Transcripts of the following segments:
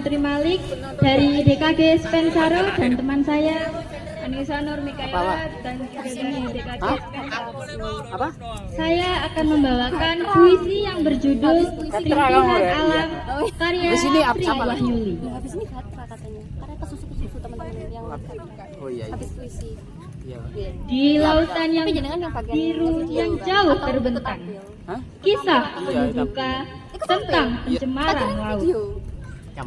Putri Malik dari DKG Spensaro dan teman saya Anissa Nur Mikaela dan ini DKG Spensaro. Saya akan membawakan puisi yang berjudul Rintihan Alam karya Sri Wahyuli. Habis ini kata katanya, karena kesusu teman-teman yang habis puisi. Di lautan yang biru yang jauh terbentang, kisah penuh duka tentang pencemaran laut.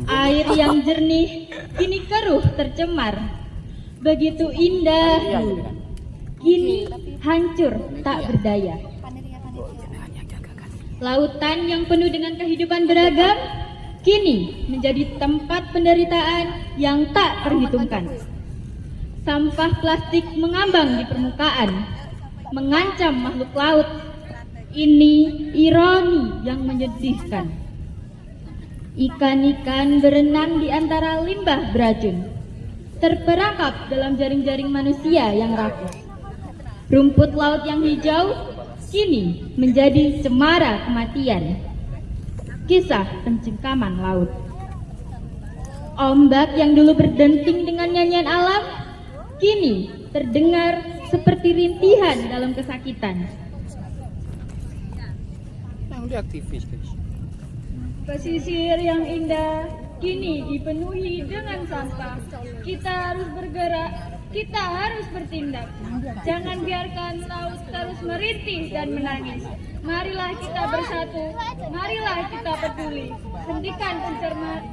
Air yang jernih kini keruh tercemar, begitu indah kini hancur tak berdaya. Lautan yang penuh dengan kehidupan beragam kini menjadi tempat penderitaan yang tak terhitungkan. Sampah plastik mengambang di permukaan, mengancam makhluk laut. Ini ironi yang menyedihkan. Ikan-ikan berenang di antara limbah beracun, terperangkap dalam jaring-jaring manusia yang rakus. Rumput laut yang hijau kini menjadi cemara kematian. Kisah pencengkaman laut. Ombak yang dulu berdenting dengan nyanyian alam kini terdengar seperti rintihan dalam kesakitan. Aktivis, guys. Pesisir yang indah kini dipenuhi dengan sampah. Kita harus bergerak, kita harus bertindak. Jangan biarkan laut terus merintih dan menangis. Marilah kita bersatu, marilah kita peduli. Hentikan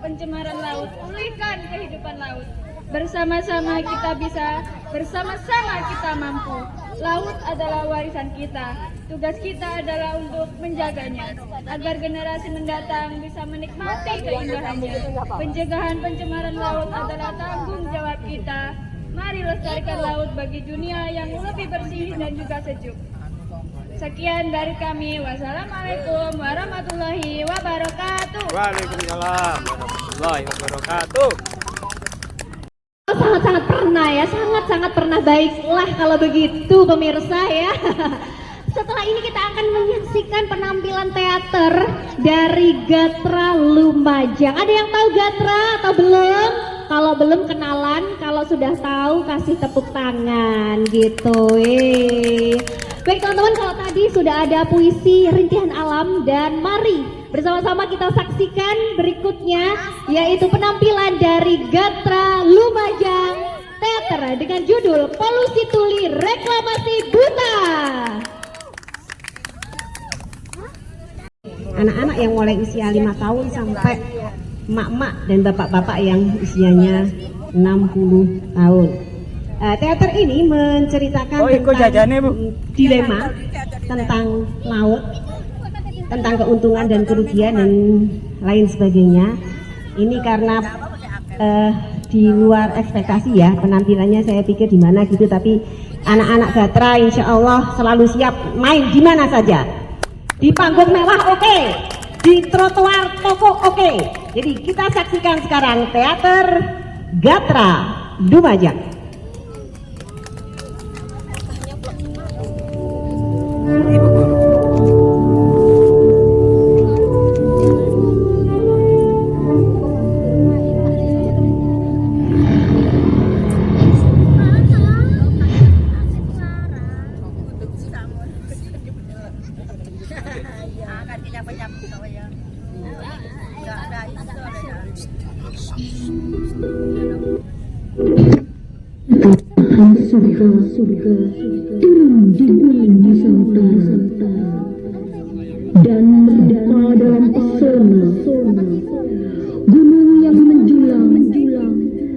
pencemaran laut, pulihkan kehidupan laut. Bersama-sama kita bisa, bersama-sama kita mampu. Laut adalah warisan kita. Tugas kita adalah untuk menjaganya, agar generasi mendatang bisa menikmati keindahannya. Pencegahan pencemaran laut adalah tanggung jawab kita. Mari lestarikan laut bagi dunia yang lebih bersih dan juga sejuk. Sekian dari kami. Wassalamualaikum warahmatullahi wabarakatuh. Waalaikumsalam warahmatullahi wabarakatuh. Sangat-sangat pernah ya, sangat-sangat pernah. Baiklah kalau begitu pemirsa ya. Setelah ini kita akan menyaksikan penampilan teater dari Gatra Lumajang. Ada yang tahu Gatra atau belum? Kalau belum kenalan, kalau sudah tahu kasih tepuk tangan gitu. Baik teman-teman, kalau tadi sudah ada puisi Rintihan Alam, dan mari bersama-sama kita saksikan berikutnya, yaitu penampilan dari Gatra Lumajang Teater dengan judul Polusi Tuli Reklamasi Buta. Anak-anak yang mulai usia 5 tahun sampai emak-emak dan bapak-bapak yang usianya 60 tahun. Teater ini menceritakan tentang dilema tentang laut, tentang keuntungan dan kerugian dan lain sebagainya. Ini karena di luar ekspektasi ya penampilannya, saya pikir di mana gitu, tapi anak-anak Gatra insya Allah selalu siap main di mana saja. Di panggung mewah oke, di trotoar toko oke. Jadi kita saksikan sekarang teater Gatra Lumajang. Surga turun di bumi Nusantara dan berdepa dalam pesona gunung yang menjulang,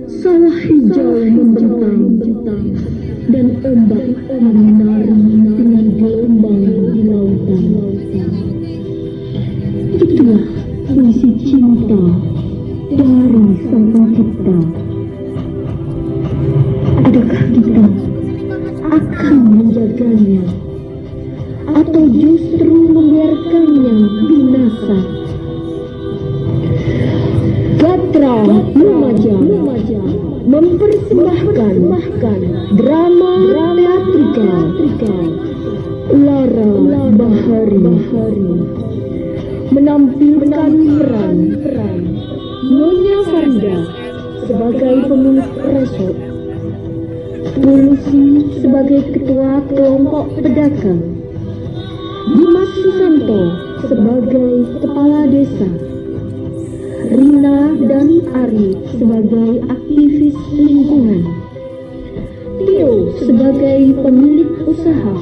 sawah hijau membentang, dan ombak menari dengan gelombang di lautan. Itulah puisi cinta dari Sang Pencipta. Adakah kita akan menjaganya atau justru membiarkannya binasa? Gatra Lumajang mempersembahkan drama teatrikal Lara Bahari, menampilkan peran Nyonya Farida sebagai pemilik resort, Pulusi sebagai ketua kelompok pedagang, Dimas Susanto sebagai kepala desa, Rina dan Ari sebagai aktivis lingkungan, Tio sebagai pemilik usaha,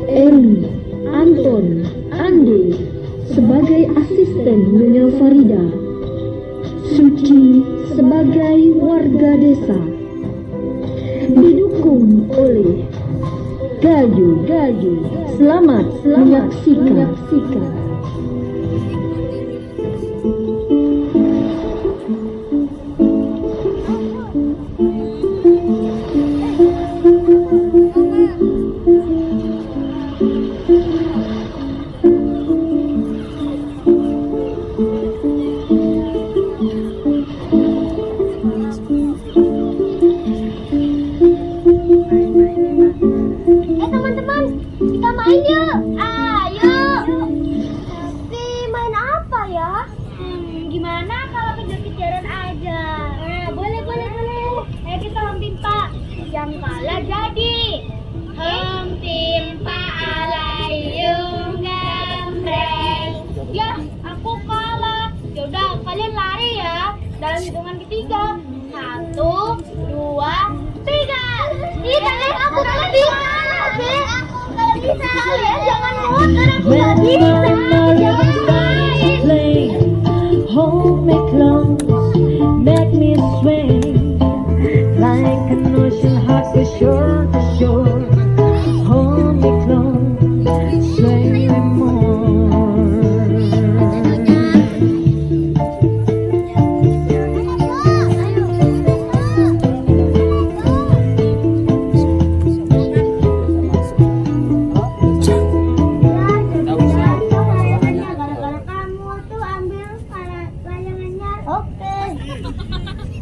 Eli, Anton, Andi sebagai asisten Nyonya Farida, Suci sebagai warga desa, didukung oleh Gayu. Selamat menyaksikan. Teman-teman, kita main yuk. Ayo. Tapi main apa ya? Gimana kalau kejar-kejaran aja? Boleh. Ayo kita hempimpa. Yang kalah jadi hempimpa alayung gambreng. Ya, aku kalah. Yaudah, kalian lari ya. Dalam hitungan ketiga. 1, 2, 3. Tidak, aku nggak bisa. Aku nggak bisa. Kalian jangan mundur, aku nggak bisa. Jangan main. Hold me close, make me swing like an ocean heart to shore to shore. Hold me close, sway me more. Gara-gara kamu tuh ambil layangannya. Oke.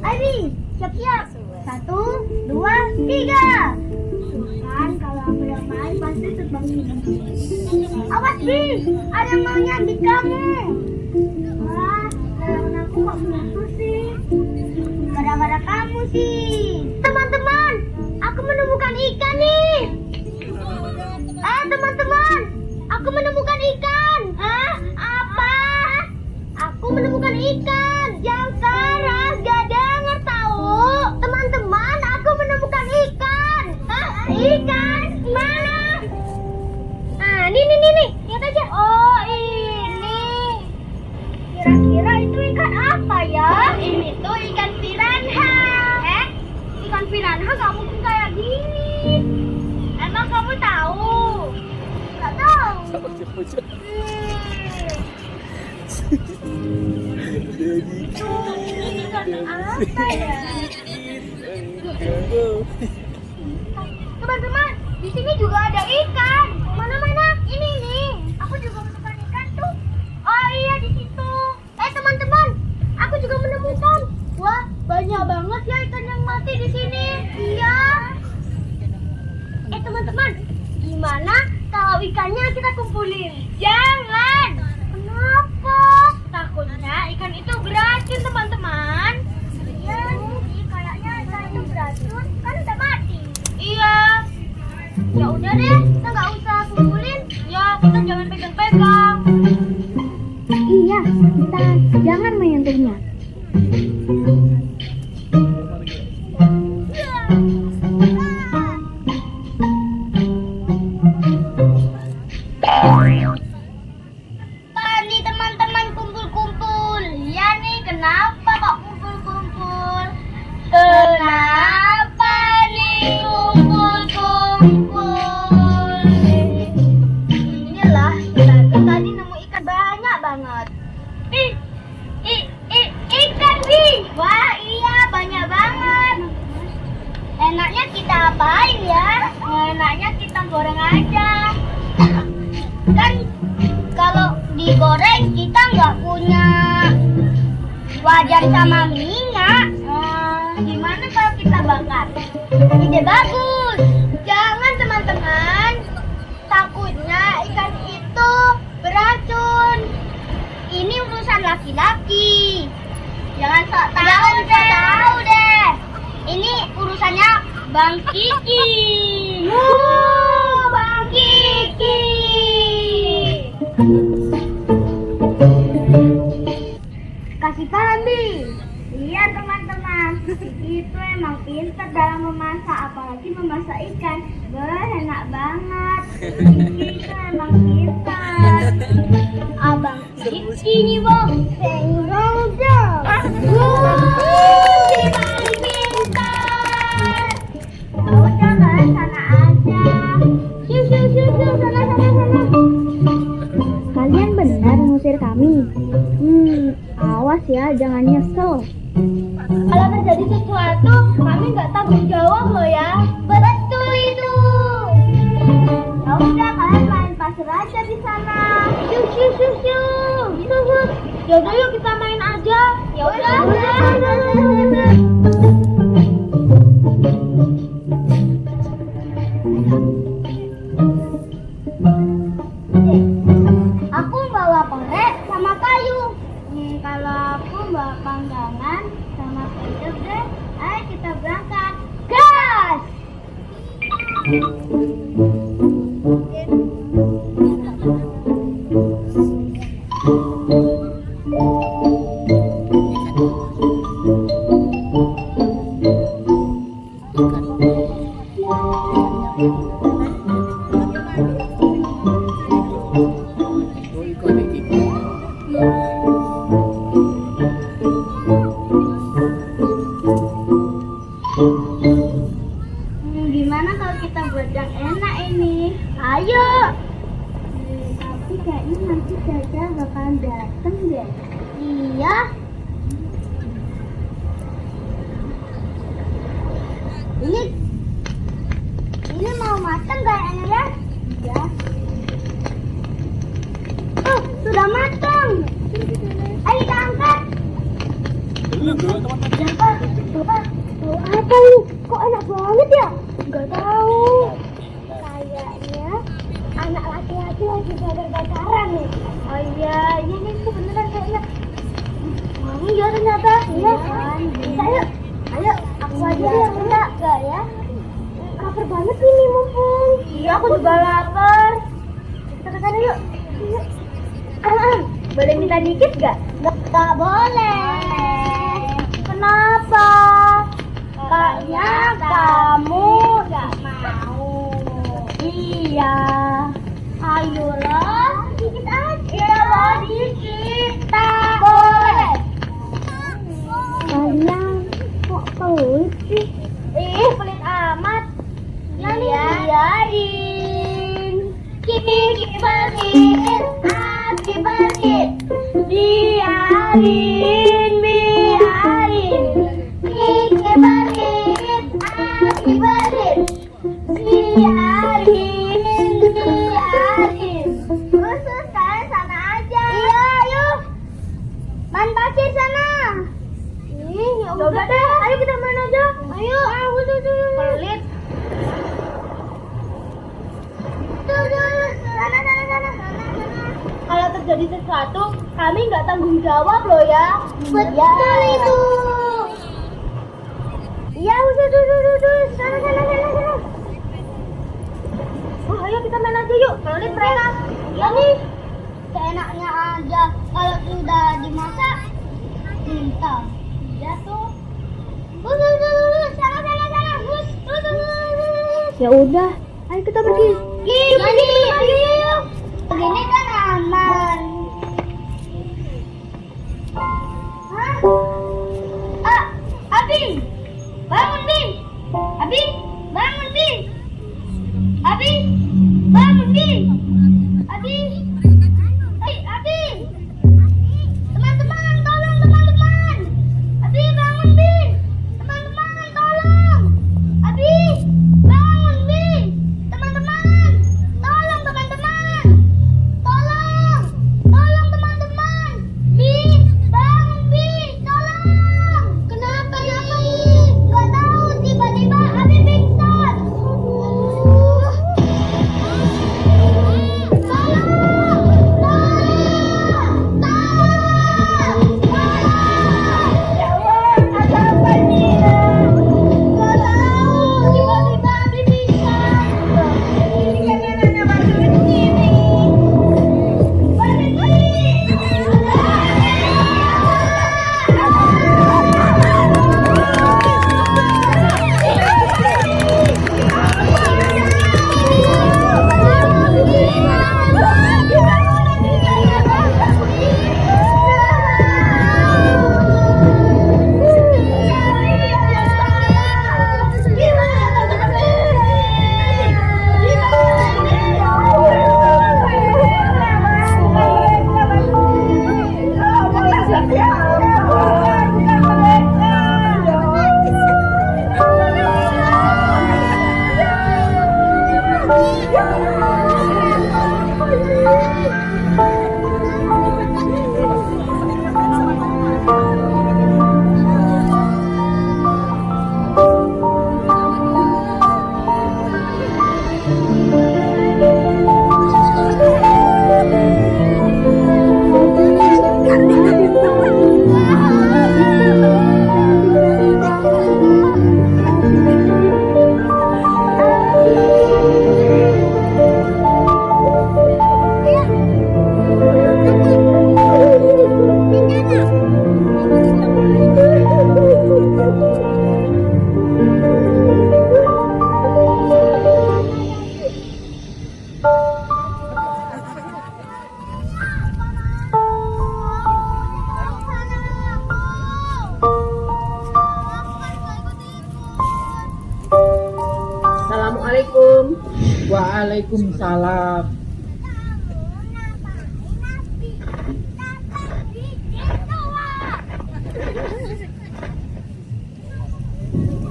Ari, siap-siap. 1, 2, 3. Kan kalau aku yang main pasti terbang ini. Awas sih, ada yang mau nyambit kamu. Wah, layangan aku kok putus sih. Gara-gara kamu sih. Teman-teman, aku menemukan ikan nih. Teman-teman, aku menemukan ikan. Apa? Aku menemukan ikan. Yang Sarah gak denger tahu. Teman-teman, aku menemukan ikan. Ikan? Mana? Nih. Lihat aja. Oh, ini. Kira-kira itu ikan apa ya? Ini tuh ikan piranha. Ikan piranha gak mungkin kayak gini. Emang kamu tahu? Gak tahu. Apa ya? Teman-teman, di sini juga ada ikan. Mana? Ini nih. Aku juga menemukan ikan tuh. Oh iya, di situ. Teman-teman, aku juga menemukan. Wah, banyak banget ya ikan yang mati di sini. Iya. Teman-teman, gimana kalau ikannya kita kumpulin? Jangan. Kenapa? Takutnya ikan itu beracun, teman-teman. Iya, kayaknya ikan itu beracun, kan udah mati. Iya. Ya udah deh, kita nggak usah kumpulin. Ya, kita jangan pegang-pegang. Iya, kita jangan menyentuhnya. Nih teman-teman, kumpul-kumpul. Ya nih, kenapa kok kumpul-kumpul? Kenapa nih kumpul-kumpul? Inilah, kita tadi nemu ikan banyak banget. Ikan nih. Wah iya, banyak banget. Enaknya kita apain ya? Enaknya kita goreng aja. Kan kalau digoreng kita nggak punya wajan sama minyak. Gimana kalau kita bakar? Ide bagus. Jangan teman-teman. Takutnya ikan itu beracun. Ini urusan laki-laki. Jangan sok tahu deh. Ini urusannya Bang Kiki. Bang Kiki. Kasih paham, Bi. Iya teman-teman, Kiki itu emang pintar dalam memasak, apalagi memasak ikan. Enak banget. Kiki itu emang pintar. Abang Kiki nih, Bang. Senggol dong. Si paling pintar. Ya udah kan, sana aja. Siu, sana. Kalian benar mengusir kami? Awas ya, jangan nyesel. Kalau terjadi sesuatu, kami nggak tanggung jawab loh ya. Betul itu. Ya udah, kalian main pasir aja di sana. Siu. Ya udah yuk kita main aja. Ya udah. Aku bawa korek sama kayu. Kalau aku bawa panggangan sama pedok deh. Ayo kita berangkat. Gas! Gimana kalau kita buat yang enak ini? Ayo! Tapi kayaknya nanti Caca bakalan dateng deh. Iya. Ini mau matang kayaknya ya? Iya. Oh, sudah matang. Ayo kita angkat. Bapak, apa ini? Kok enak banget ya? Nggak tahu. Kayaknya anak laki-laki lagi bakar-bakaran nih. Oh iya, ini beneran kayaknya. Iya ternyata. Iya kan? Ayo, aku aja yang enggak ya? Lapar banget ini mumpung. Iya, aku juga lapar. Kita ke sana yuk. Boleh minta dikit gak? Gak boleh. Kenapa? Kayaknya kamu gak mau. Iya. Ayolah, dikit aja. Iya, dikit. Tak boleh. Kalian kok pelit sih? Pelit amat. Biarin. Kiki bangkit, Aki bangkit. Biarin. Kiki bangkit, Aki bangkit. Biarin. Terus kalian sana aja. Iya, yuk. Main pasir sana. Ya udah deh, ayo kita main aja. Ayo. Pelit. Sana. Kalau terjadi sesuatu, kami nggak tanggung jawab loh ya. Betul itu. Iya, udah. Sana. Oh, ayo kita main aja yuk. Pelit mereka. Iya nih. Seenaknya aja. Kalau sudah dimasak, minta. Iya tuh. Sana. Ya udah, ayo kita pergi. Ayo. Begini kan aman. Abi, bangun Bi. Abi, bangun Bi. Abi, bangun Bi. Abi. Teman-teman, tolong teman-teman. Abi, bangun Bi. Teman-teman, tolong. Abi, bangun Bi. Teman-teman, tolong teman-teman. Tolong teman-teman. Bi, bangun Bi, tolong. Kenapa ini? Gak tahu, tiba-tiba Abi pingsan. Assalamualaikum. Waalaikumsalam.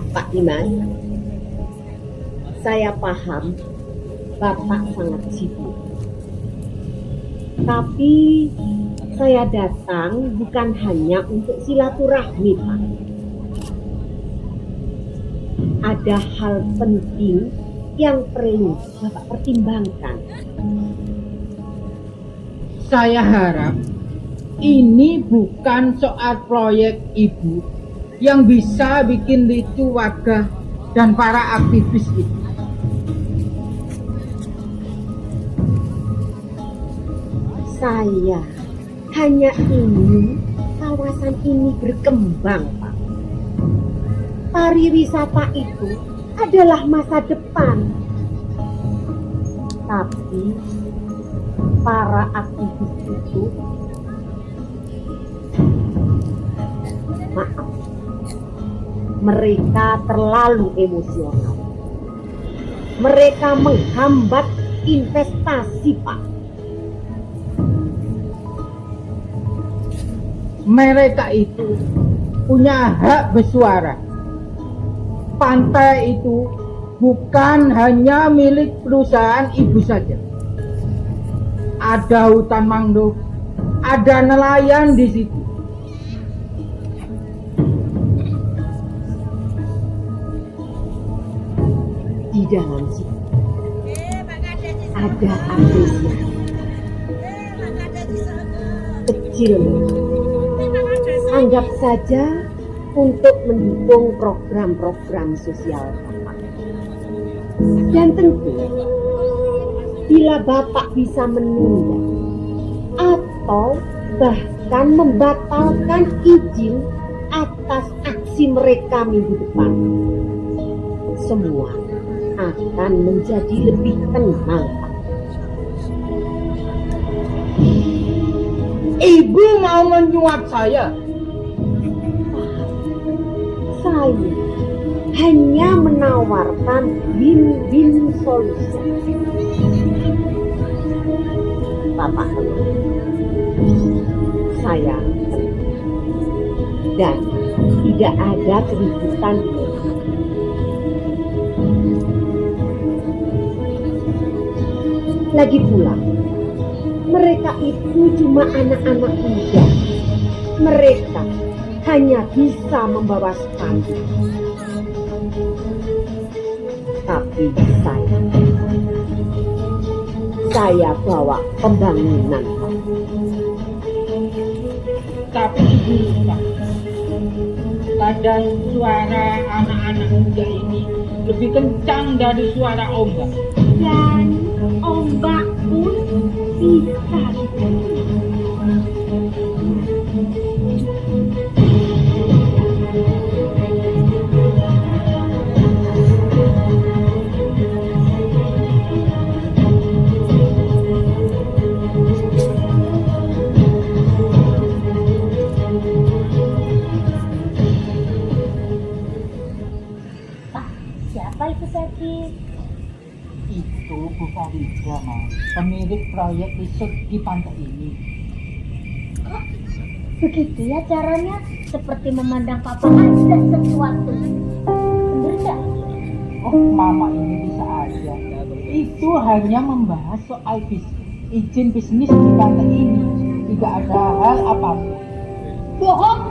Pak Dimas, saya paham Bapak sangat sibuk. Tapi saya datang bukan hanya untuk silaturahmi, Pak. Ada hal penting yang perlu Bapak pertimbangkan. Saya harap ini bukan soal proyek Ibu yang bisa bikin lucu warga dan para aktivis itu. Saya hanya ingin kawasan ini berkembang, Pak. Pariwisata itu adalah masa depan. Tapi para aktivis itu, maaf, mereka terlalu emosional. Mereka menghambat investasi, Pak. Mereka itu punya hak bersuara. Pantai itu bukan hanya milik perusahaan Ibu saja. Ada hutan mangrove, ada nelayan di situ. Di dalam situ ada apresiasi kecil, anggap saja untuk mendukung program-program sosial Bapak. Dan tentu bila Bapak bisa menunda atau bahkan membatalkan izin atas aksi mereka minggu depan, semua akan menjadi lebih tenang, Pak. Ibu mau menyuap saya. Saya hanya menawarkan win-win solution. Bapak tenang, saya tenang. Dan tidak ada keributan. Lagi pula, mereka itu cuma anak-anak muda. Mereka hanya bisa membawa sepatu. Tapi saya bawa pembangunan, Pak. Tapi Ibu lupa, kadang suara anak-anak muda ini lebih kencang dari suara ombak. Dan ombak pun bisa diprediksi. Siapa itu sakit? Itu Bu Farida, Mas, pemilik proyek resort di pantai ini. Begitu ya caranya, seperti memandang papa ada sesuatu. Bener gak? Oh, Mama ini bisa aja. Itu hanya membahas soal izin bisnis di pantai ini. Tidak ada hal apapun. Bohong?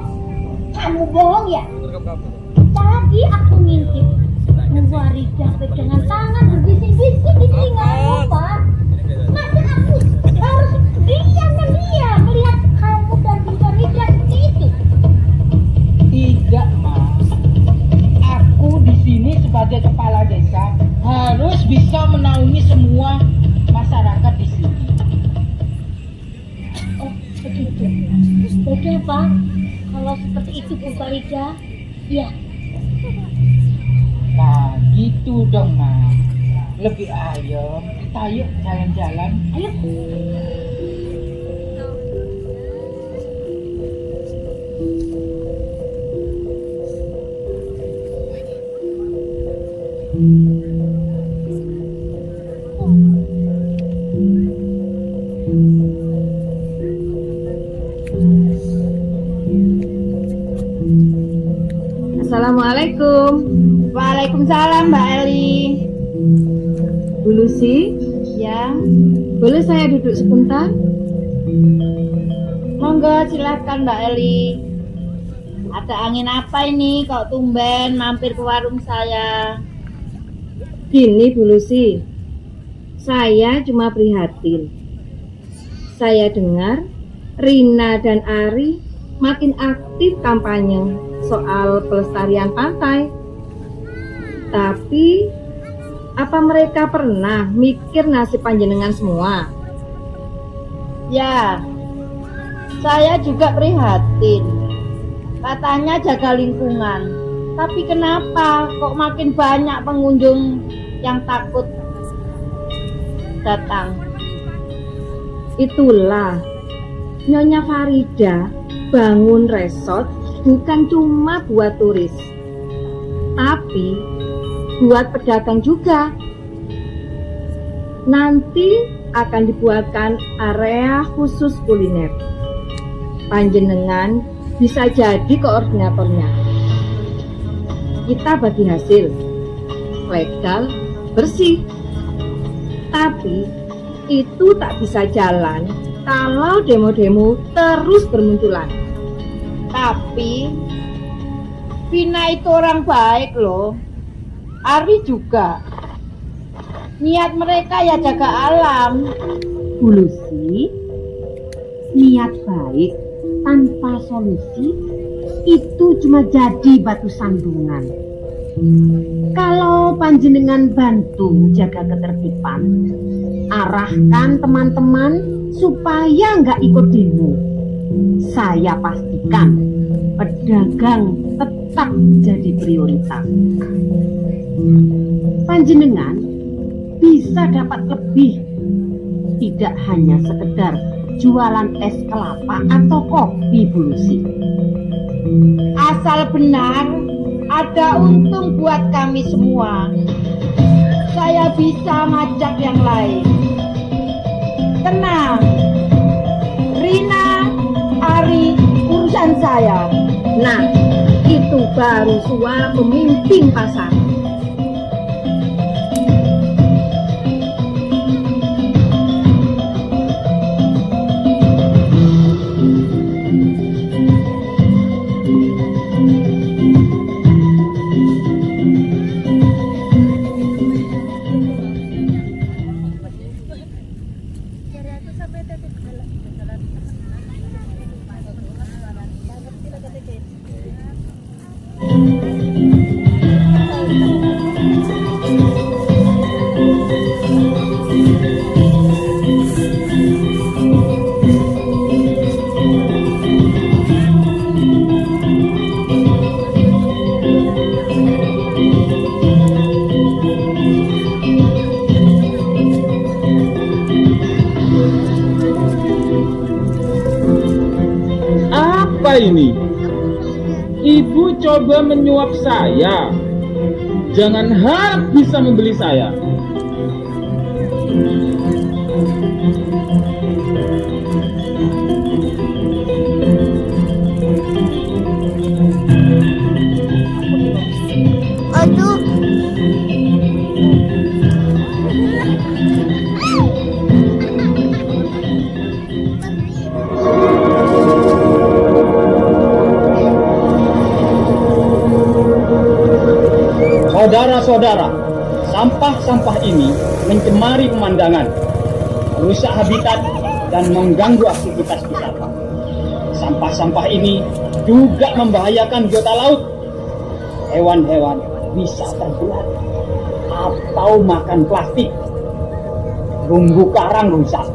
Kamu bohong ya? Tadi aku ngintip. Bu Farida pegangan tangan berbisik-bisik di telingamu, Pak. Masa aku harus diam dan diam melihat kamu dan Bu Farida seperti itu? Tidak, Mas. Aku di sini sebagai kepala desa harus bisa menaungi semua masyarakat di sini. Oh, begitu. Baiklah, Pak. Kalau seperti itu, Bu Farida, ya. Nah, gitu dong, Mas. Lebih ayo, kita yuk jalan-jalan. Ayo. Assalamualaikum. Waalaikumsalam Mbak Eli. Bu Lucy, Ya, boleh saya duduk sebentar? monggo silahkan Mbak Eli. Ada angin apa ini kok tumben mampir ke warung saya? Gini Bu Lucy, saya cuma prihatin. Saya dengar Rina dan Ari makin aktif kampanye soal pelestarian pantai. Tapi apa mereka pernah mikir nasib panjenengan semua? Ya, saya juga prihatin. Katanya jaga lingkungan. Tapi kenapa kok makin banyak pengunjung yang takut datang? Itulah Nyonya Farida bangun resort bukan cuma buat turis, tapi buat pedagang juga. Nanti akan dibuatkan area khusus kuliner. Panjenengan bisa jadi koordinatornya. Kita bagi hasil, legal, bersih. Tapi itu tak bisa jalan kalau demo-demo terus bermunculan. Tapi Vina itu orang baik loh. Ari juga. Niat mereka ya jaga alam. Bu Lucy, niat baik tanpa solusi itu cuma jadi batu sandungan. Kalau panjenengan bantu jaga ketertiban, arahkan teman-teman supaya nggak ikut demo. Saya pastikan pedagang tetap jadi prioritas. Panjenengan bisa dapat lebih, tidak hanya sekedar jualan es kelapa atau kopi Bu Lucy. Asal benar ada untung buat kami semua. Saya bisa ngajak yang lain. Tenang, Rina, Ari, urusan saya. Nah, itu baru suara pemimpin pasar. Apa ini? Ibu coba menyuap saya. Jangan harap bisa membeli saya. Aduh. Saudara-saudara, sampah-sampah ini mencemari pemandangan, merusak habitat, dan mengganggu aktivitas wisata. Sampah-sampah ini juga membahayakan biota laut. Hewan-hewan bisa terbelat atau makan plastik. Terumbu karang rusak,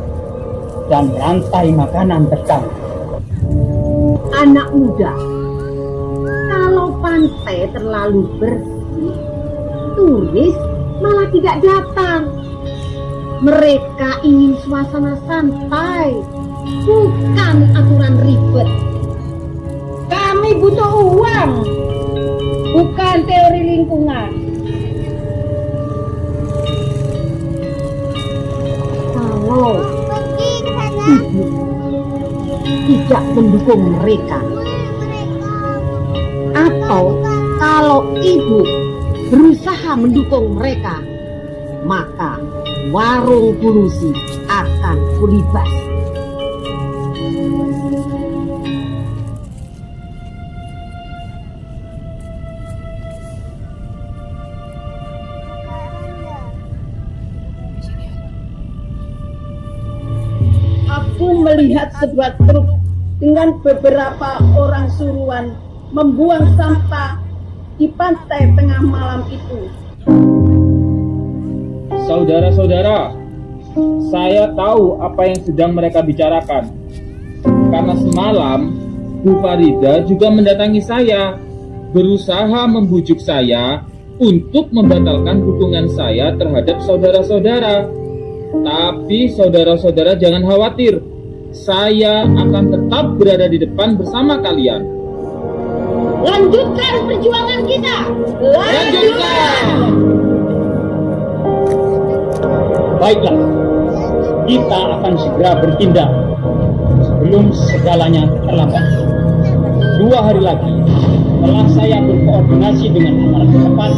dan rantai makanan terganggu. Anak muda, kalau pantai terlalu bersih, turis malah tidak datang. Mereka ingin suasana santai, bukan aturan ribet. Kami butuh uang, bukan teori lingkungan. Kalau ibu tidak mendukung mereka, atau kalau kalau ibu berusaha mendukung mereka, maka warung polusi akan kulibas. Aku melihat sebuah truk dengan beberapa orang suruhan membuang sampah di pantai tengah malam itu. Saudara-saudara, saya tahu apa yang sedang mereka bicarakan. Karena semalam, Bu Farida juga mendatangi saya, berusaha membujuk saya untuk membatalkan dukungan saya terhadap saudara-saudara. Tapi saudara-saudara jangan khawatir, saya akan tetap berada di depan bersama kalian. Lanjutkan perjuangan kita. Lanjutkan! Baiklah, kita akan segera bertindak sebelum segalanya terlambat. 2 hari lagi, setelah saya berkoordinasi dengan aparat setempat,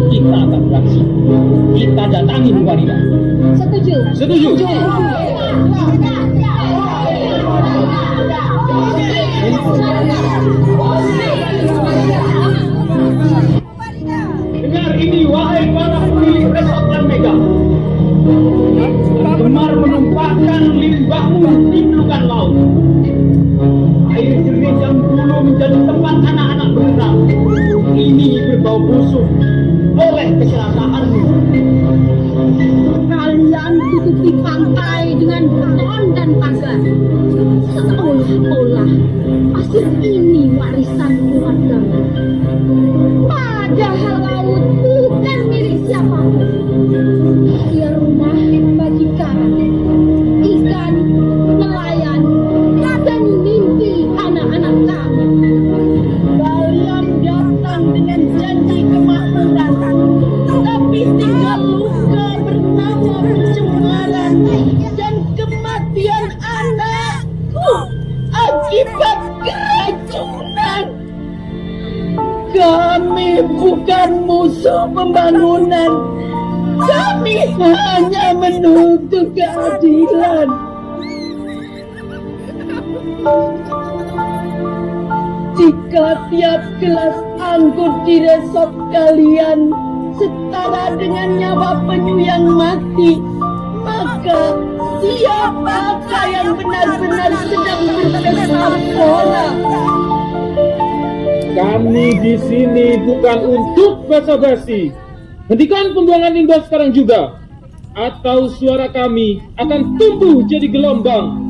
kita akan beraksi. Kita datangi Bu Farida. Setuju. Setuju? Dengar ini, wahai para pemilik resort dan mega, yang gemar menumpahkan limbahmu di belukan laut. Air jernih yang dulu menjadi tempat anak-anak berenang, ini berbau busuk oleh keselakaanmu. Kalian tutupi pantai dengan beton dan pagar. Seolah-olah pasir ini warisan keluarga. Padahal laut bukan milik siapapun. Ia rumah bagi kami, ikan, nelayan, dan mimpi anak-anak kami. Kalian datang dengan janji kemakmuran, tapi tinggal luka bernama pencemaran dan kematian anakku akibat keracunan. Kami bukan musuh pembangunan, kami hanya menuntut keadilan. Jika tiap gelas anggur di resort kalian setara dengan nyawa penyu yang mati, maka siapakah yang benar-benar sedang berpesona? Kami di sini bukan untuk basa-basi. Hentikan pembuangan limbah sekarang juga, atau suara kami akan tumbuh jadi gelombang.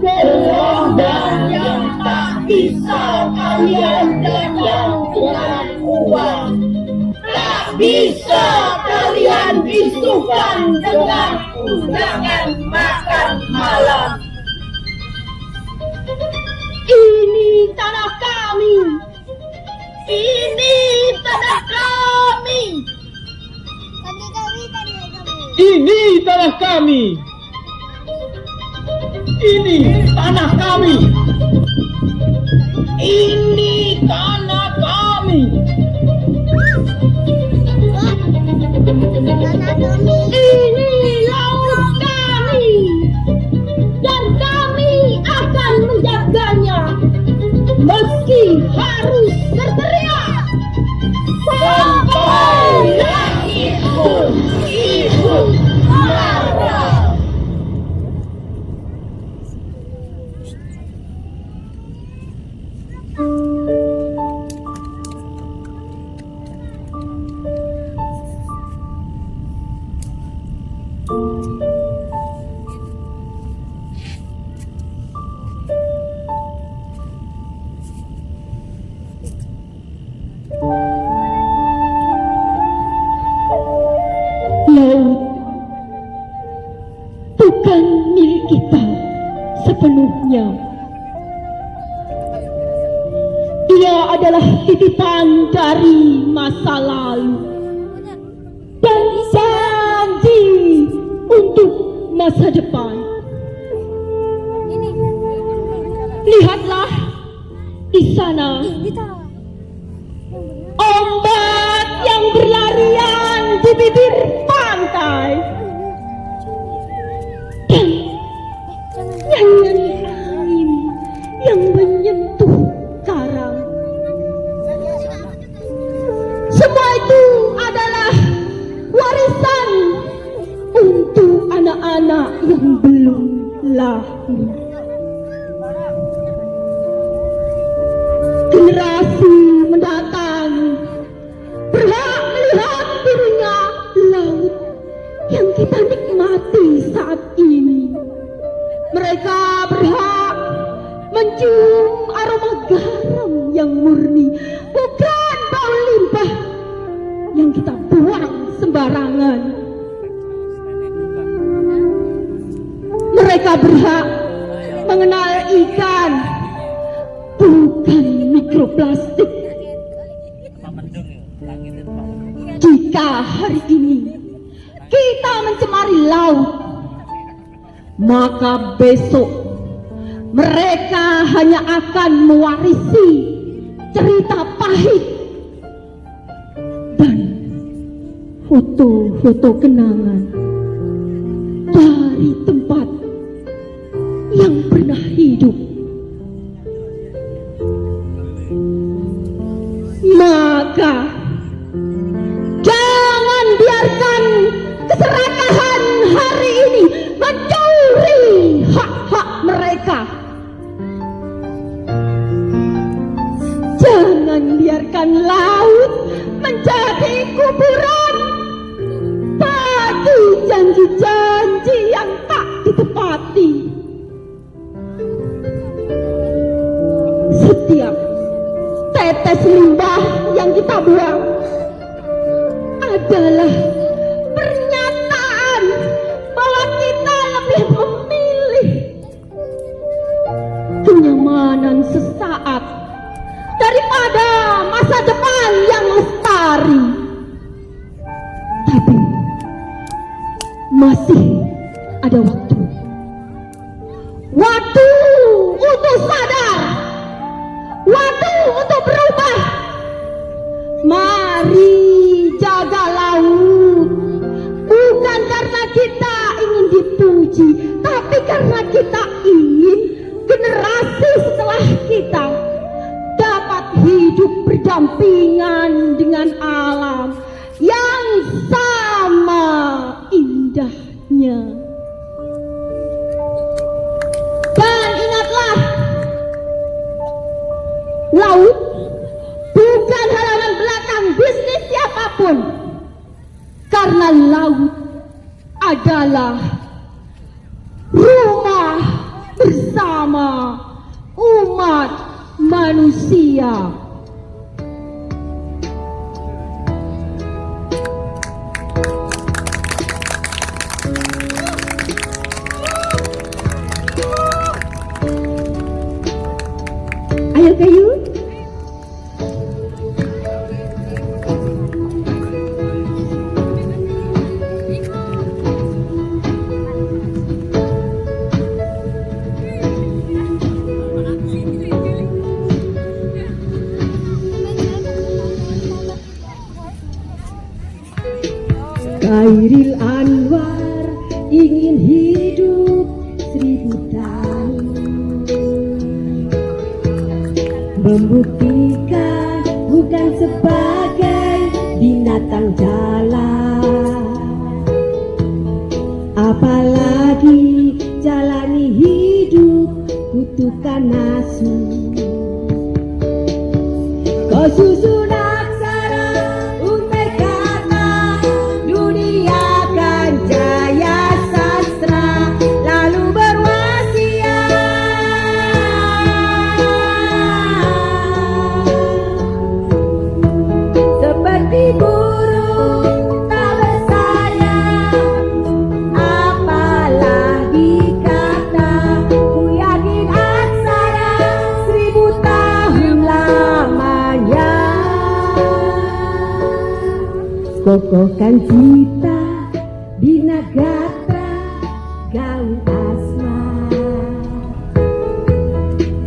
Gelombang yang tak bisa kalian dagang dengan uang, tak bisa kalian bisukan dengan undangan makan malam. Ini tanah kami. Ini tanah kami. Ini tanah kami. Ini tanah kami. Ini tanah kami. Ini laut kami. Dan kami akan menjaganya meski harus berteriak sampai langit pun ibu marah. Laut bukan milik kita sepenuhnya. Dia adalah titipan dari masa lalu dan janji untuk masa depan. Lihatlah di sana, ombak bibir pantai. Dan nyanyian angin yang menyentuh karang. Semua itu adalah warisan untuk anak-anak yang belum lahir. Generasi mendatang berhak melihat birunya laut yang kita nikmati saat ini. Mereka berhak mencium aroma garam yang murni, bukan bau limbah yang kita buang sembarangan. Mereka berhak mengenal ikan, bukan mikroplastik. Jika hari ini kita mencemari laut, maka besok mereka hanya akan mewarisi cerita pahit dan foto-foto kenangan dari tempat yang pernah hidup. Maka jangan biarkan keserakahan hari ini mencuri hak-hak mereka. Jangan biarkan laut menjadi kuburan bagi janji-janji yang tak ditepati. Setiap tetes limbah yang kita buang adalah pernyataan bahwa kita lebih memilih kenyamanan sesaat daripada masa depan yang lestari. Tapi masih ada waktu untuk sadar, waktu untuk berubah. Mari jaga laut, bukan karena kita ingin dipuji, tapi karena kita ingin generasi setelah kita dapat hidup berdampingan dengan alam yang sama indahnya. Dan ingatlah, laut bukan halaman belakang bisnis siapapun, karena laut adalah rumah bersama umat manusia. Ayo kayu. Khairil Anwar ingin hidup 1000 tahun, membuktikan bukan sebagai binatang jalan, apalagi jalani hidup kutukan nafsu. Kau susun aksara untai kata, dunia kan jaya sastra, lalu berwasiat seperti burung tak bersayap, apalagi kata ku yakin aksara 1000 tahun lamanya. Kokohkan cita bina gatra gaun asma,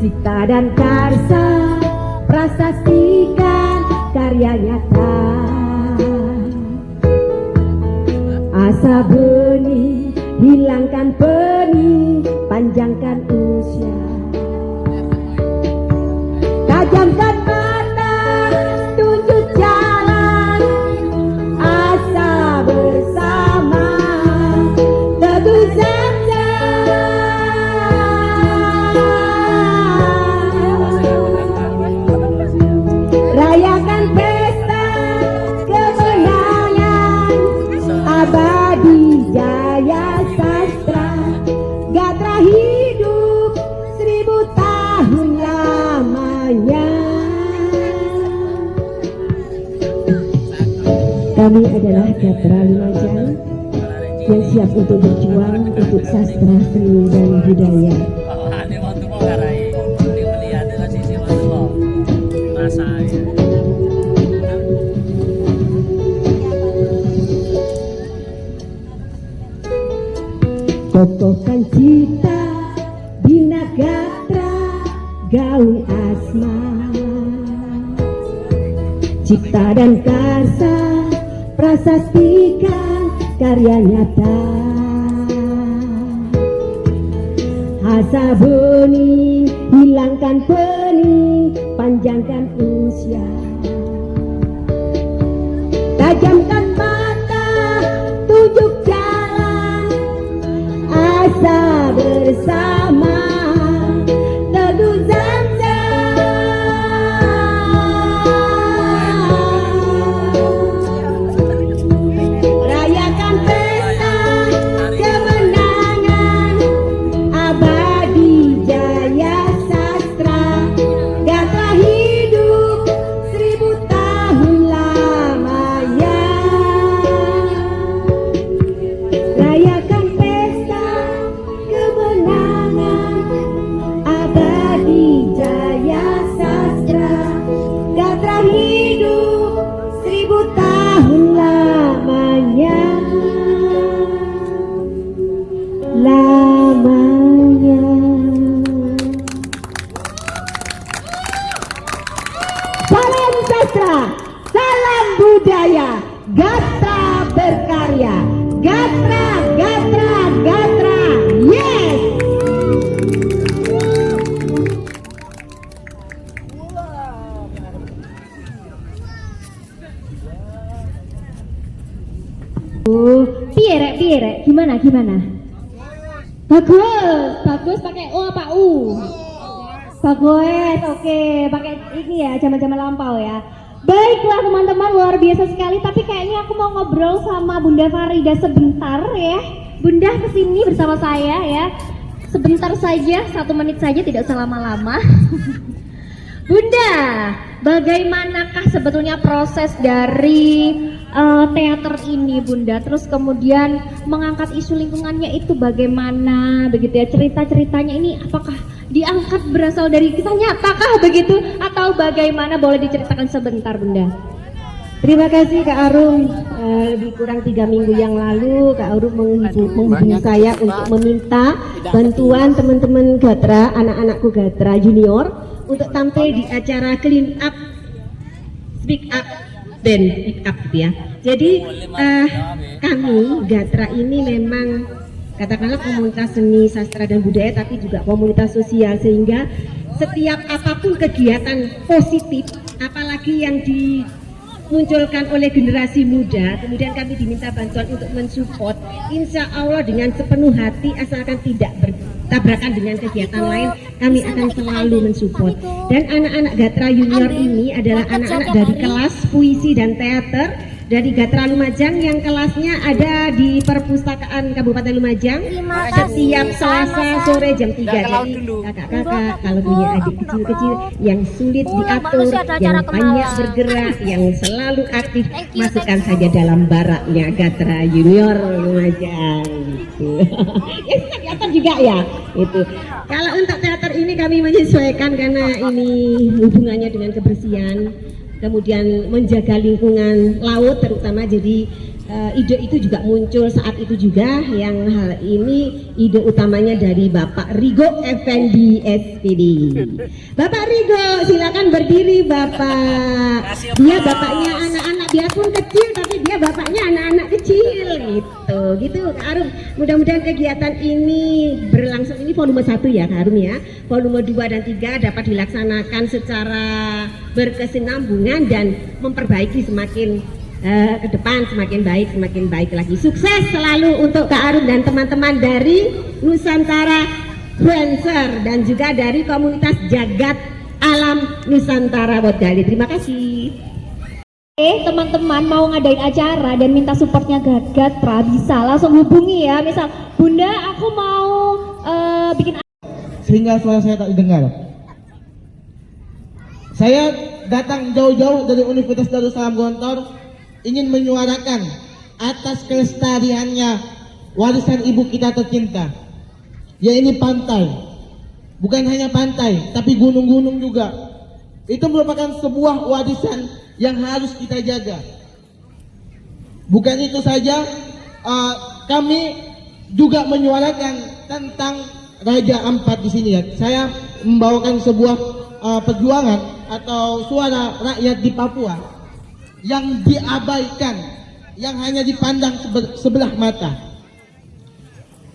cita dan karsa prasastikan karya nyata. Asa benih, hilangkan benih, panjangkan usia. Tajamkan mata, tunjuk jalan, asa bersama, teguh rayakan pesta kemenangan, abadi jaya sastra, Gatra hidup 1000 tahun lamanya. Kami adalah Gatra Lumajang yang siap untuk berjuang untuk sastra, seni dan budaya. Kokohkan cita, bina gatra, gaung asma, cipta dan karsa, prasastikan karya nyata. Asa benih, hilangkan benih, panjangkan usia. Tajamkan mata, tunjuk jalan, asa bersama, teguh rayakan pesta kemenangan, abadi jaya sastra, Gatra hidup 1000 tahun lamanya. Rayakan pesta kemenangan, abadi jaya sastra, Gatra hidup 1000 tahun lamanya. Salam sastra, salam budaya, Gatra berkarya, Gatra, Gatra, Gatra, yes! Piye, gimana? Bagus, pakai O apa U? Bagus, oke, pakai ini ya, zaman-zaman lampau ya. Baiklah teman-teman, luar biasa sekali. Tapi kayaknya aku mau ngobrol sama Bunda Farida sebentar ya. Bunda kesini bersama saya ya. Sebentar saja, 1 menit saja, tidak usah lama-lama. Bunda, bagaimanakah sebetulnya proses dari teater ini Bunda? Terus kemudian mengangkat isu lingkungannya itu bagaimana begitu ya? Cerita-ceritanya ini apakah diangkat berasal dari kisah nyatakah begitu? Atau bagaimana, boleh diceritakan sebentar Bunda? Terima kasih Kak Arum. Lebih kurang 3 minggu yang lalu Kak Arum menghubungi saya untuk meminta bantuan teman-teman Gatra, anak-anakku Gatra Junior untuk tampil di acara Clean Up, Speak Up, dan Speak Up ya. Jadi kami Gatra ini memang katakanlah komunitas seni, sastra dan budaya, tapi juga komunitas sosial, sehingga setiap apapun kegiatan positif, apalagi yang dimunculkan oleh generasi muda, kemudian kami diminta bantuan untuk mensupport, insya Allah dengan sepenuh hati, asalkan tidak bertabrakan dengan kegiatan lain, kami akan selalu mensupport. Dan anak-anak Gatra Junior ini adalah anak-anak dari kelas puisi dan teater dari Gatra Lumajang yang kelasnya ada di Perpustakaan Kabupaten Lumajang setiap Selasa sore jam 3. Jadi kakak-kakak kalau punya adik kecil-kecil yang sulit diatur, yang banyak bergerak, yang selalu aktif, masukkan saja dalam baraknya Gatra Junior Lumajang gitu. Ya kelihatan juga ya itu. Kalau untuk teater ini kami menyesuaikan karena ini hubungannya dengan kebersihan, kemudian menjaga lingkungan laut terutama, jadi ide itu juga muncul saat itu juga, yang hal ini ide utamanya dari Bapak Rigo Effendi SPD. Bapak Rigo, silakan berdiri Bapak. Dia bapaknya anak-anak, biarpun kecil tapi dia bapaknya anak-anak kecil gitu Kak Arum. Mudah-mudahan kegiatan ini berlangsung, ini volume 1 ya Kak Arum ya. Volume 2 dan 3 dapat dilaksanakan secara berkesinambungan dan memperbaiki semakin ke depan semakin baik lagi. Sukses selalu untuk Kak Arum dan teman-teman dari Nusantara Friendser dan juga dari komunitas Jagat Alam Nusantara Bodali. Terima kasih. Teman-teman mau ngadain acara dan minta supportnya Gagat Pra, bisa langsung hubungi ya. Misal, Bunda aku mau bikin sehingga suara saya tak didengar. Saya datang jauh-jauh dari Universitas Darussalam Gontor ingin menyuarakan atas kelestariannya warisan ibu kita tercinta, yaitu pantai. Bukan hanya pantai, tapi gunung-gunung juga. Itu merupakan sebuah warisan yang harus kita jaga. Bukan itu saja, kami juga menyuarakan tentang Raja Ampat di sini ya. Saya membawakan sebuah perjuangan atau suara rakyat di Papua yang diabaikan, yang hanya dipandang sebelah mata.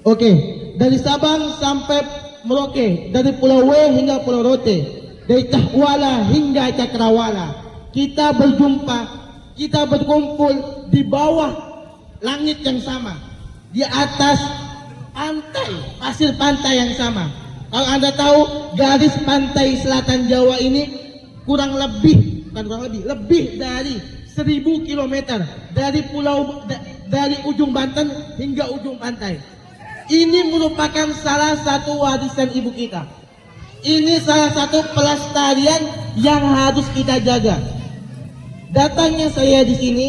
Oke, dari Sabang sampai Merauke, dari Pulau W hingga Pulau Rote, dari Cahwala hingga Cakrawala, kita berjumpa, kita berkumpul di bawah langit yang sama, di atas pantai, pasir pantai yang sama. Kalau Anda tahu, garis pantai selatan Jawa ini lebih dari 1000 km dari ujung Banten hingga ujung pantai. Ini merupakan salah satu warisan ibu kita. Ini salah satu pelestarian yang harus kita jaga. Datangnya saya di sini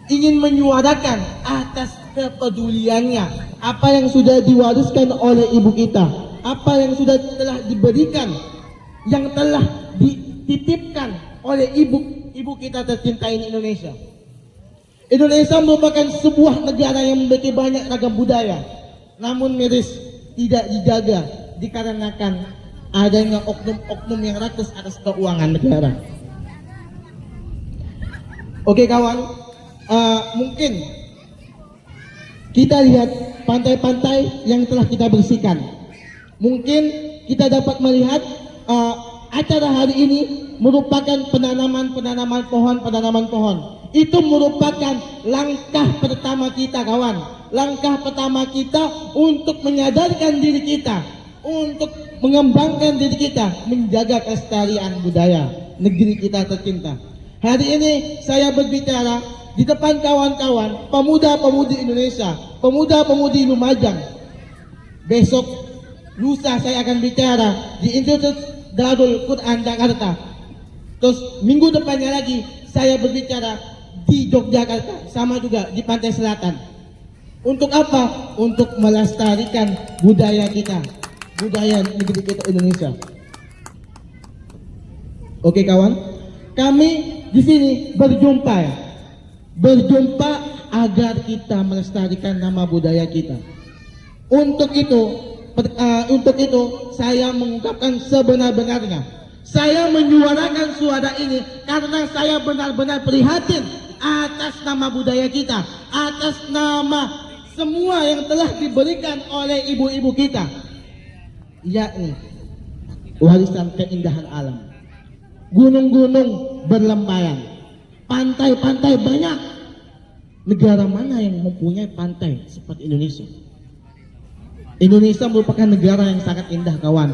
ingin menyuarakan atas kepeduliannya, apa yang sudah diwariskan oleh ibu kita, apa yang sudah telah diberikan, yang telah dititipkan oleh ibu kita tercinta ini, Indonesia. Indonesia merupakan sebuah negara yang memiliki banyak ragam budaya, namun miris tidak dijaga dikarenakan adanya oknum-oknum yang rakus atas keuangan negara. Oke kawan, mungkin kita lihat pantai-pantai yang telah kita bersihkan. Mungkin kita dapat melihat acara hari ini merupakan penanaman pohon. Itu merupakan langkah pertama kita kawan. Langkah pertama kita untuk menyadarkan diri kita, untuk mengembangkan diri kita, menjaga kelestarian budaya negeri kita tercinta. Hari ini saya berbicara di depan kawan-kawan pemuda-pemudi Indonesia, pemuda-pemudi Lumajang. Besok lusa saya akan bicara di Institut Darul Quran Jakarta. Terus minggu depannya lagi saya berbicara di Yogyakarta, sama juga di pantai selatan. Untuk apa? Untuk melestarikan budaya kita, budaya negeri kita Indonesia. Oke kawan, kami di sini berjumpa agar kita melestarikan nama budaya kita. Untuk itu saya mengungkapkan sebenar-benarnya. Saya menyuarakan suara ini karena saya benar-benar prihatin atas nama budaya kita, atas nama semua yang telah diberikan oleh ibu-ibu kita, yakni warisan keindahan alam. Gunung-gunung berlempayan, pantai-pantai banyak. Negara mana yang mempunyai pantai seperti Indonesia? Indonesia merupakan negara yang sangat indah kawan,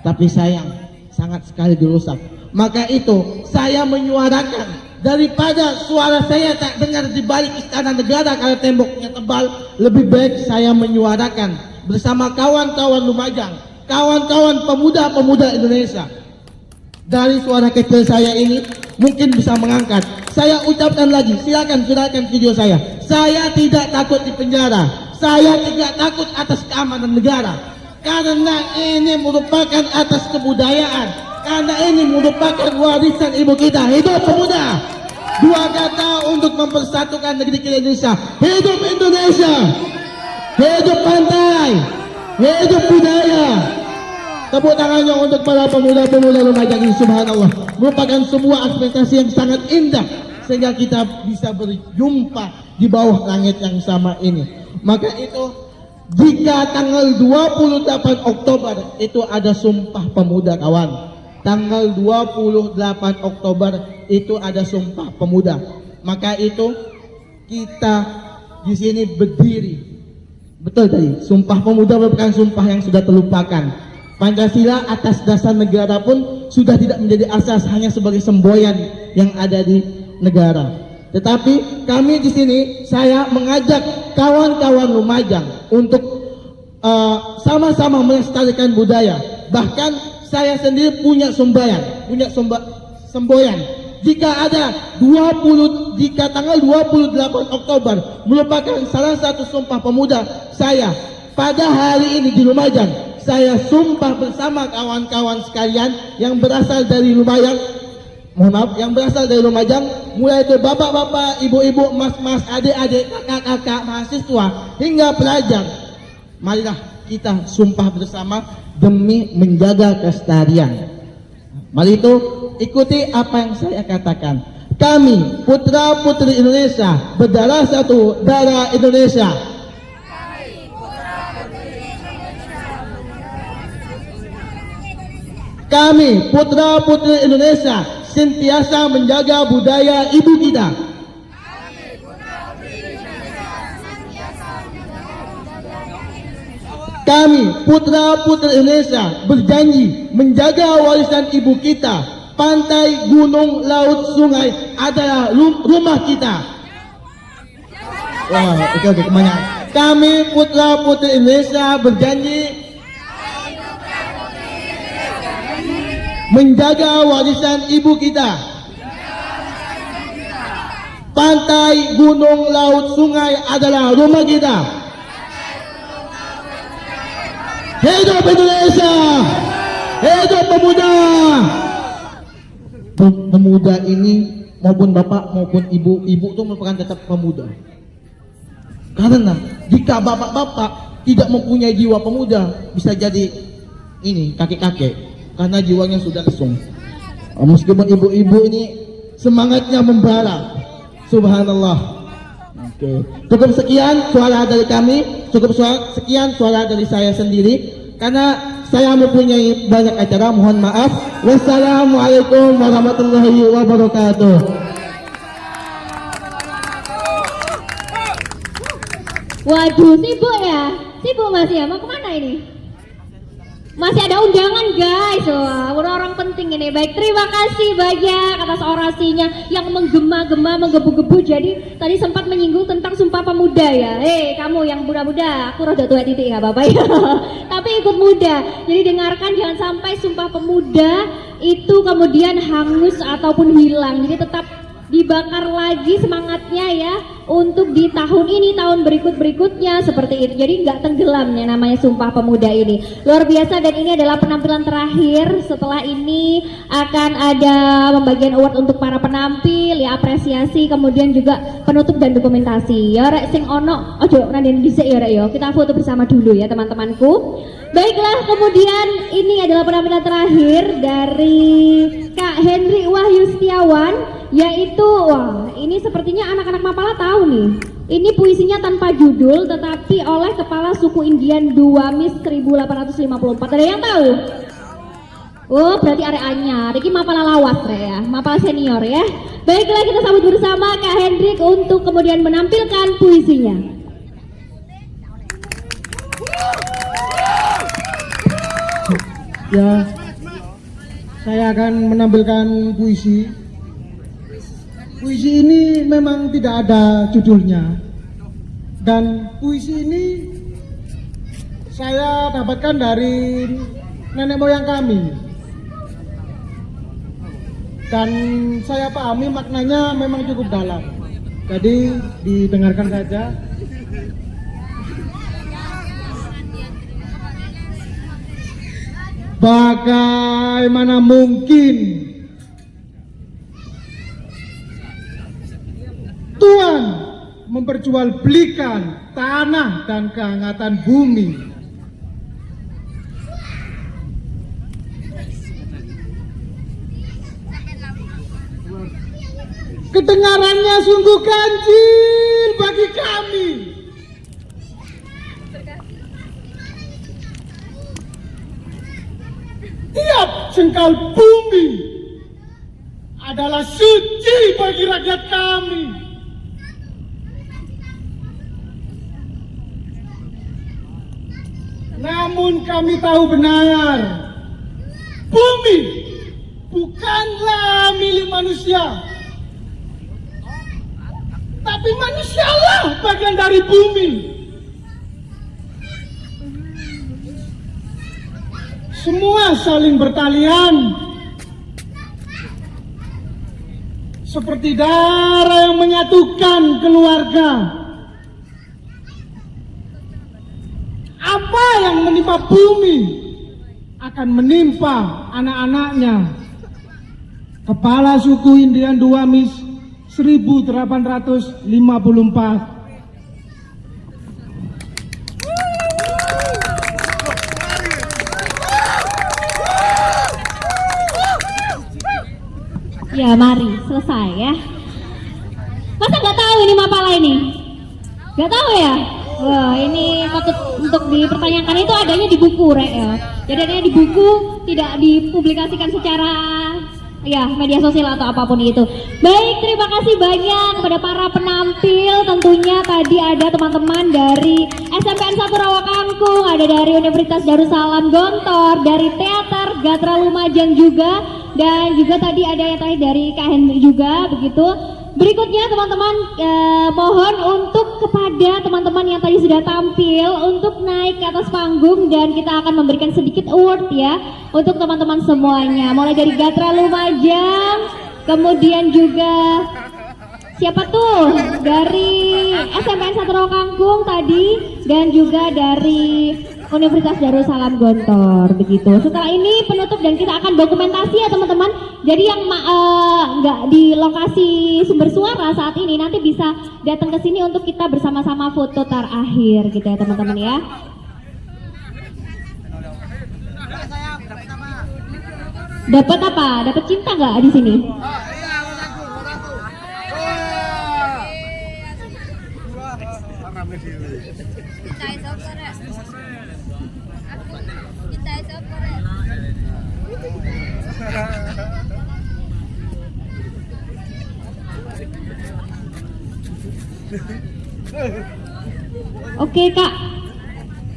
tapi sayang sangat sekali dirusak. Maka itu saya menyuarakan, daripada suara saya tak dengar di balik istana negara karena temboknya tebal, lebih baik saya menyuarakan bersama kawan-kawan Lumajang, kawan-kawan pemuda-pemuda Indonesia. Dari suara kecil saya ini mungkin bisa mengangkat. Saya ucapkan lagi, silakan video saya. Saya tidak takut di penjara, saya tidak takut atas keamanan negara, karena ini merupakan atas kebudayaan, karena ini merupakan warisan ibu kita. Hidup pemuda! Dua kata untuk mempersatukan negeri kita Indonesia. Hidup Indonesia, hidup pantai, hidup budaya. Tepuk tangannya untuk para pemuda-pemuda Lumajang ini, subhanallah. Merupakan sebuah aspirasi yang sangat indah sehingga kita bisa berjumpa di bawah langit yang sama ini. Maka itu, jika tanggal 28 Oktober itu ada Sumpah Pemuda kawan. Tanggal 28 Oktober itu ada Sumpah Pemuda. Maka itu kita di sini berdiri. Betul tadi, Sumpah Pemuda merupakan sumpah yang sudah terlupakan. Pancasila atas dasar negara pun sudah tidak menjadi asas, hanya sebagai semboyan yang ada di negara. Tetapi kami di sini, saya mengajak kawan-kawan Lumajang untuk sama-sama melestarikan budaya. Bahkan saya sendiri punya semboyan. Jika ada jika tanggal 28 Oktober merupakan salah satu Sumpah Pemuda, saya pada hari ini di Lumajang, saya sumpah bersama kawan-kawan sekalian yang berasal dari Lumajang, yang berasal dari Lumajang, mulai dari bapak-bapak, ibu-ibu, mas-mas, adik-adik, kakak-kakak, mahasiswa, hingga pelajar. Marilah kita sumpah bersama demi menjaga kelestarian. Mari itu, ikuti apa yang saya katakan. Kami, putra-putri Indonesia, berdarah satu, darah Indonesia. Kami, putra-putri Indonesia, sentiasa menjaga budaya ibu kita. Kami, putra-putri Indonesia, berjanji menjaga warisan ibu kita. Pantai, gunung, laut, sungai adalah rumah kita. Wah, oke, kemana? Kami, putra-putri Indonesia, berjanji menjaga warisan ibu kita. Pantai, gunung, laut, sungai adalah rumah kita. Hidup Indonesia, hidup pemuda. Pemuda ini maupun bapak maupun ibu itu merupakan tetap pemuda. Karena jika bapak-bapak tidak mempunyai jiwa pemuda, bisa jadi ini kakek-kakek, karena jiwanya sudah lesung. Meskipun ibu-ibu ini semangatnya membara, subhanallah. Oke. Cukup sekian suara dari kami, sekian suara dari saya sendiri, karena saya mempunyai banyak acara. Mohon maaf. Wassalamualaikum warahmatullahi wabarakatuh. Waduh, sibuk ya? Sibuk Mas ya? Mau kemana ini? Masih ada undangan guys, wah orang penting ini. Baik, terima kasih banyak atas orasinya yang menggema-gema, menggebu-gebu. Jadi tadi sempat menyinggung tentang Sumpah Pemuda ya. Kamu yang muda-muda, aku rada tua titik ya Bapak ya. Tapi ikut muda. Jadi dengarkan, jangan sampai Sumpah Pemuda itu kemudian hangus ataupun hilang. Jadi tetap dibakar lagi semangatnya ya untuk di tahun ini, tahun berikutnya seperti itu. Jadi nggak tenggelam ya namanya Sumpah Pemuda ini. Luar biasa, dan ini adalah penampilan terakhir. Setelah ini akan ada pembagian award untuk para penampil ya, apresiasi, kemudian juga penutup dan dokumentasi. Ya rek sing ono ojo nanti dhisik ya rek ya. Kita foto bersama dulu ya teman-temanku. Baiklah, kemudian ini adalah penampilan terakhir dari Kak Henry Wahyu Setiawan, yaitu wah ini sepertinya anak-anak Mapala tahu nih. Ini puisinya tanpa judul tetapi oleh kepala suku Indian Duamis 1854. Ada yang tahu? Oh, berarti area anyar. Ini Mapala lawas ya, Mapala senior ya. Baiklah, kita sambut bersama Kak Hendrik untuk kemudian menampilkan puisinya. Ya, saya akan menampilkan puisi. Puisi ini memang tidak ada judulnya, dan puisi ini saya dapatkan dari nenek moyang kami, dan saya pahami maknanya memang cukup dalam. Jadi didengarkan saja. Bagaimana mungkin memperjualbelikan tanah dan kehangatan bumi. Kedengarannya sungguh ganjil bagi kami. Tiap jengkal bumi adalah suci bagi rakyat kami. Namun kami tahu benar, bumi bukanlah milik manusia, tapi manusialah bagian dari bumi. Semua saling bertalian seperti darah yang menyatukan keluarga. Apa yang menimpa bumi akan menimpa anak-anaknya. Kepala suku Indian Duamis 1854. Ya mari selesai ya. Masa nggak tahu ini mapala ini? Nggak tahu ya? Wah ini patut untuk dipertanyakan, itu adanya di buku Rek ya. Jadi adanya di buku, tidak dipublikasikan secara ya media sosial atau apapun itu. Baik, terima kasih banyak kepada para penampil. Tentunya tadi ada teman-teman dari SMPN 1 Rawakangkung, ada dari Universitas Darussalam Gontor, dari Teater Gatra Lumajang juga, dan juga tadi ada yang tadi dari Kak Hendri juga begitu. Berikutnya teman-teman mohon untuk kepada teman-teman yang tadi sudah tampil untuk naik ke atas panggung, dan kita akan memberikan sedikit award ya untuk teman-teman semuanya, mulai dari Gatra Lumajang, kemudian juga siapa tuh dari SMPN 1 Rawakangkung tadi, dan juga dari Universitas Darussalam Gontor begitu. Setelah ini penutup dan kita akan dokumentasi ya teman-teman. Jadi yang nggak di lokasi sumber suara saat ini nanti bisa datang ke sini untuk kita bersama-sama foto terakhir gitu ya teman-teman ya. Dapat apa? Dapat cinta nggak di sini? Oke Kak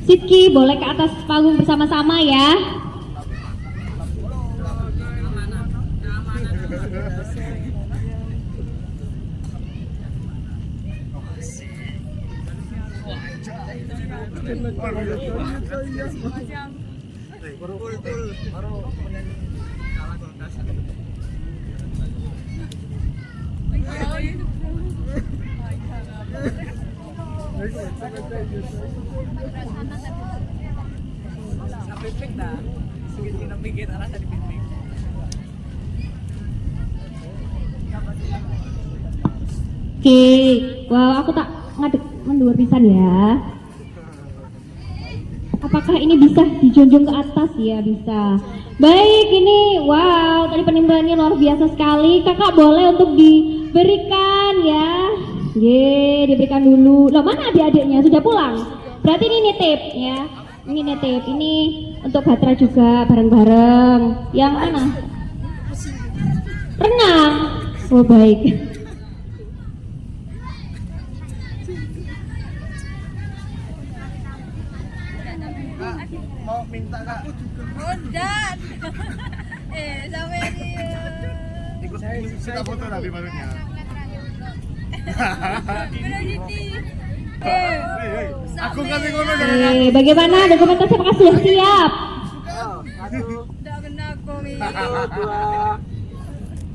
Sidki, boleh ke atas panggung bersama-sama ya. Oke, wow aku tak ngadek mendur pisan ya. Apakah ini bisa dijunjung ke atas? Ya bisa. Baik, ini wow tadi penimbangannya luar biasa sekali. Kakak boleh untuk diberikan ya. Diberikan dulu. Loh mana adik-adiknya? Sudah pulang? Berarti ini nitip ya. Ini nitip. Ini untuk Gatra juga bareng-bareng. Yang mana? Renang. Oh baik. Mau minta Kak? Udah. Sampai dia. Kita foto Nabi barunya. Aku kasih ngono dari bagaimana dokumentasi apakah sudah siap? Udah kena aku nih.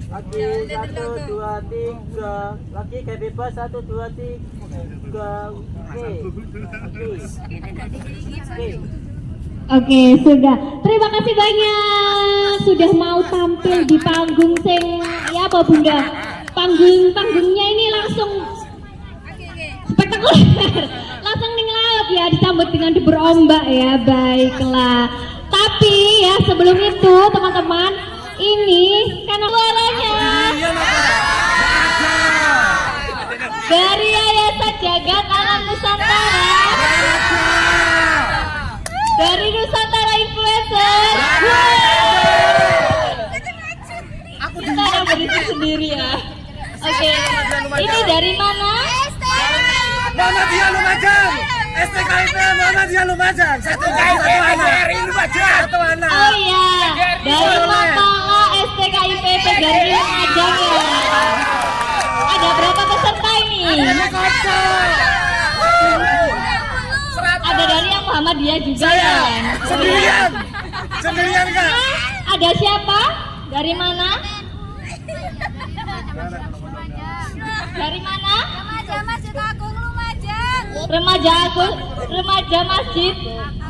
Lagi 1, 2, 3. Lagi kayak bebas 1, 2, 3. Oke, sudah. Terima kasih banyak sudah mau tampil di panggung sing ya apa Bunda? Panggungnya ini langsung spektakuler. Langsung ning laut ya, disambut dengan debur ombak ya. Baiklah. Tapi ya sebelum itu teman-teman, ini karena suaranya dari Yayasan Jagat Alam Nusantara, dari Nusantara Influencer. Kita yang berisi sendiri ya. Oke, ini dari mana? Muhammadiyah Lumajang. STKIP Muhammadiyah Lumajang. Satu PGRI Lumajang. Oh iya, dari Mapala STKIP PGRI Lumajang ya. Ada berapa peserta ini? Ada dari yang Muhammadiyah juga ya. Sendirian Kak. Ada siapa? Dari mana? Dari mana? Remaja Masjid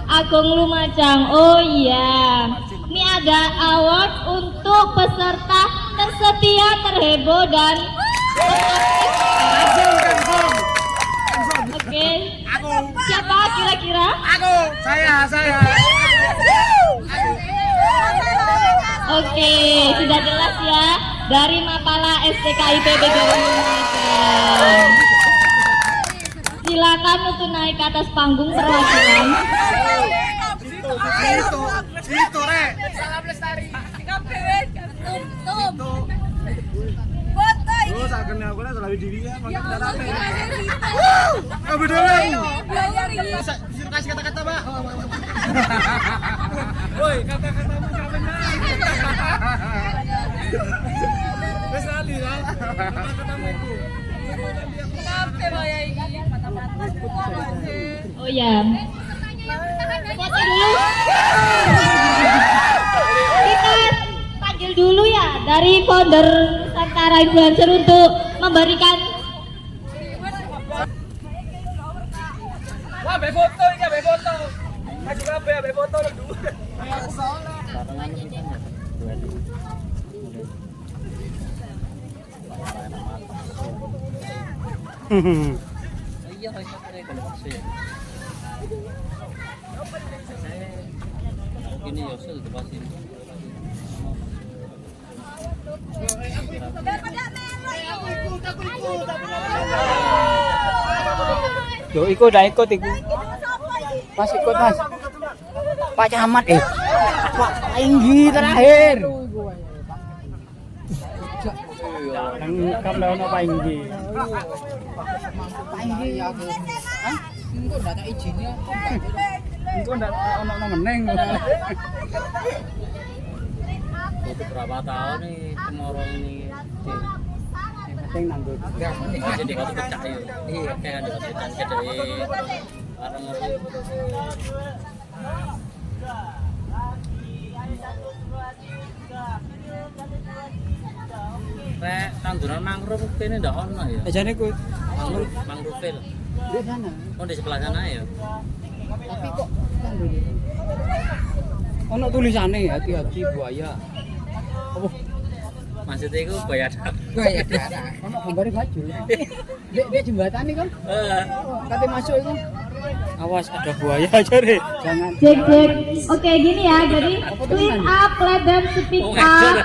Agung Lumajang. Oh iya. Ini ada award untuk peserta tersetia, terheboh dan Oke. Siapa kira-kira? Saya. Oke, sudah jelas ya. Dari Mapala STKIP PGRI Lumajang. Silakan untuk naik ke atas panggung perwakilan. Situ, Rek. Salam lestari. Oh, sakene aku lah selalu diri ya, makin darane. Oh, beneran. Kasih kata-kata, Pak. Woi, kata-katamu jangan wes lali lah. Kata-katamu itu. Oh ya. Foto dulu. Kita panggil dulu ya dari founder Nusantara Influencer untuk memberikan. Wah, be foto iki, be foto. Maju kabeh, be foto lu. Iya, harus pakai kalau maksudnya. Gini Yosul itu pasti. Yo, ikut iku. Mas ikut Mas. Pak Camat Pak Inggi terakhir. Nang kamera Pak Inggi. Pak Inggi. Hah? Engko ndak tak izinnya. Engko ndak ono meneng. Itu berapa tahun nih temorong ini? Penting nanggo. Jadi waktu pecah ya. Iya, kayak ada pecah gede. Bareng Rek, tanduran mangrove kene ndak ono ya? Jane ku Mangrove Hill. di sana. Oh, di sebelah sana ya? Tapi kok ono tulisane hati-hati buaya. Apa? Maksudnya itu buaya darat. Buaya darat. Ono gambare baju. Dek jembatan iki kan? Kate masuk itu. Awas ada buaya aja deh. Jangan. Cek. Oke, gini ya. Jadi tweet up, let them speak up.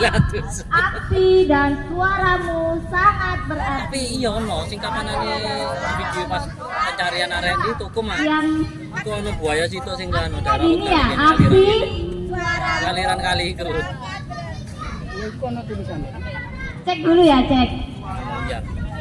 Aksi dan suaramu sangat berarti. Tapi iya ono sing kapanane video pas pencarian Arendi tuku mah. Yang Itu ono buaya situ sing kan darat. gini ya, aksi Aliran kali itu. Ya iku ono tulisannya. cek dulu ya, cek. Iya.